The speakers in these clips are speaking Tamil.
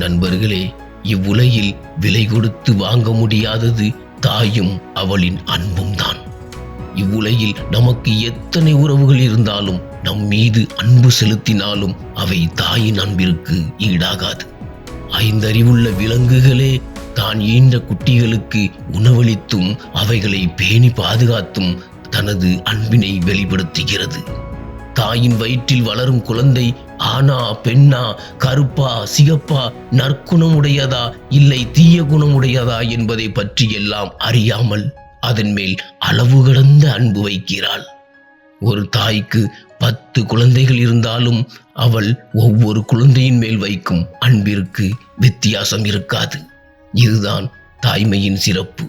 நண்பர்களே, இவ்வுலகில் விலை கொடுத்து வாங்க முடியாதது தாயும் அவளின் அன்பும் தான். இவ்வுலகில் நமக்கு எத்தனை உறவுகள் இருந்தாலும் நம் மீது அன்பு செலுத்தினாலும் அவை தாயின் அன்பிற்கு ஈடாகாது. 5 அறிவுள்ள விலங்குகளே தான் ஈன்ற குட்டிகளுக்கு உணவளித்தும் அவைகளை பேணி பாதுகாத்தும் தனது அன்பினை வெளிப்படுத்துகிறது. தாயின் வயிற்றில் வளரும் குழந்தை ஆனா பெண்ணா, கருப்பா சிகப்பா, நற்குணமுடையதா இல்லை தீய குணமுடையதா என்பதை பற்றி எல்லாம் அறியாமல் அதன் மேல் அளவு கடந்த அன்பு வைக்கிறாள். ஒரு தாய்க்கு 10 குழந்தைகள் இருந்தாலும் அவள் ஒவ்வொரு குழந்தையின் மேல் வைக்கும் அன்பிற்கு வித்தியாசம் இருக்காது. இதுதான் தாய்மையின் சிறப்பு.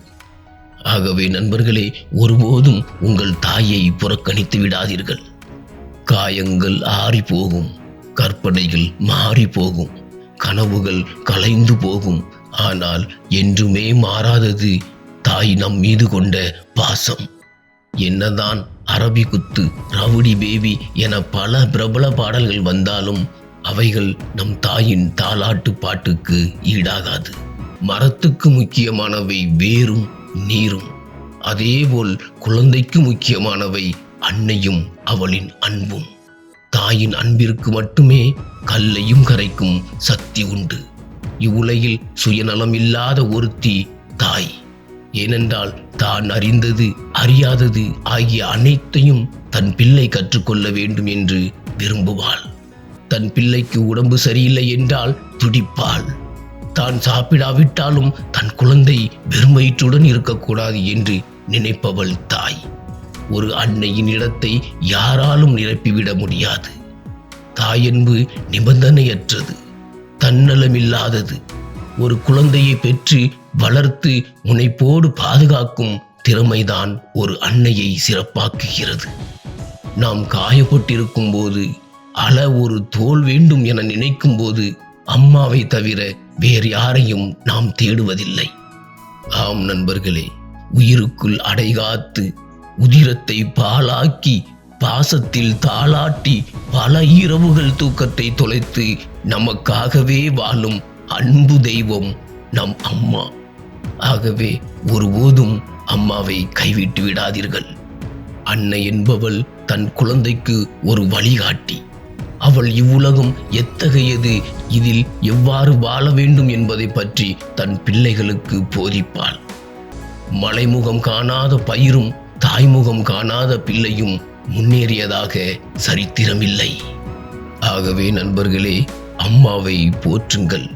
ஆகவே நண்பர்களே, ஒருபோதும் உங்கள் தாயை புறக்கணித்து விடாதீர்கள். காயங்கள் ஆறி போகும், கற்பனைகள் மாறி போகும், கனவுகள் கலைந்து போகும். ஆனால் என்றுமே மாறாதது தாய் நம் மீது கொண்ட பாசம். என்னதான் அரபி குத்து, ரவுடி பேபி என பல பிரபல பாடல்கள் வந்தாலும் அவைகள் நம் தாயின் தாலாட்டு பாட்டுக்கு ஈடாகாது. மரத்துக்கு முக்கியமானவை வேரும் நீரும், அதேபோல் குழந்தைக்கு முக்கியமானவை அன்னையும் அவளின் அன்பும். தாயின் அன்பிற்கு மட்டுமே கல்லையும் கரைக்கும் சக்தி உண்டு. இவ்வுலகில் சுயநலம் இல்லாத ஒருத்தி தாய். ஏனென்றால் தான் அறிந்தது அறியாதது ஆகிய அனைத்தையும் தன் பிள்ளை கற்றுக்கொள்ள வேண்டும் என்று விரும்புவாள். தன் பிள்ளைக்கு உடம்பு சரியில்லை என்றால் துடிப்பாள். தான் சாப்பிடாவிட்டாலும் தன் குழந்தை வெறும் வயிற்றுடன் இருக்கக்கூடாது என்று நினைப்பவள் தாய். ஒரு அன்னையின் இடத்தை யாராலும் நிரப்பிவிட முடியாது. தாயன்பு நிபந்தனையற்றது, தன்னலமில்லாதது. ஒரு குழந்தையை பெற்று வளர்த்து முனைப்போடு பாதுகாக்கும் திறமைதான் ஒரு அன்னையை சிறப்பாக்குகிறது. நாம் காயப்பட்டிருக்கும் போது, அழ ஒரு தோள் வேண்டும் என நினைக்கும் போது அம்மாவை தவிர வேறு யாரையும் நாம் தேடுவதில்லை. ஆம் நண்பர்களே, உயிருக்குள் அடைகாத்து உதிரத்தை பாலாக்கி பாசத்தில் தாளாட்டி பல இரவுகள் தூக்கத்தை தொலைத்து நமக்காகவே வாழும் அன்பு தெய்வம் நம் அம்மா. ஆகவே ஒருபோதும் அம்மாவை கைவிட்டு விடாதீர்கள். அன்னை என்பவள் தன் குழந்தைக்கு ஒரு வழிகாட்டி. அவள் இவ்வுலகம் எத்தகையது, இதில் எவ்வாறு வாழ வேண்டும் என்பதை பற்றி தன் பிள்ளைகளுக்கு போதிப்பாள். மலைமுகம் காணாத பயிரும் தாய்முகம் காணாத பிள்ளையும் முன்னேறியதாக சரித்திரமில்லை. ஆகவே நண்பர்களே, அம்மாவை போற்றுங்கள்.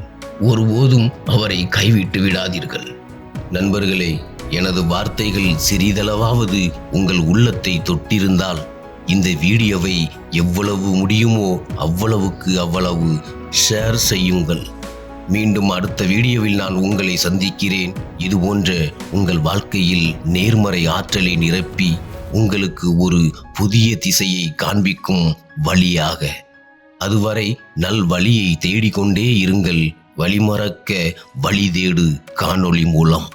ஒருபோதும் அவரை கைவிட்டு விடாதீர்கள். நண்பர்களே, எனது வார்த்தைகள் சிறிதளவாவது உங்கள் உள்ளத்தை தொட்டிருந்தால் இந்த வீடியோவை எவ்வளவு முடியுமோ அவ்வளவு ஷேர் செய்யுங்கள். மீண்டும் அடுத்த வீடியோவில் நான் உங்களை சந்திக்கிறேன். இதுபோன்ற உங்கள் வாழ்க்கையில் நேர்மறை ஆற்றலை நிரப்பி உங்களுக்கு ஒரு புதிய திசையை காண்பிக்கும் வழியாக. அதுவரை நல் வழியை தேடிக்கொண்டே இருங்கள். வழிமறக்க வழி தேடு காணொளி மூலம்.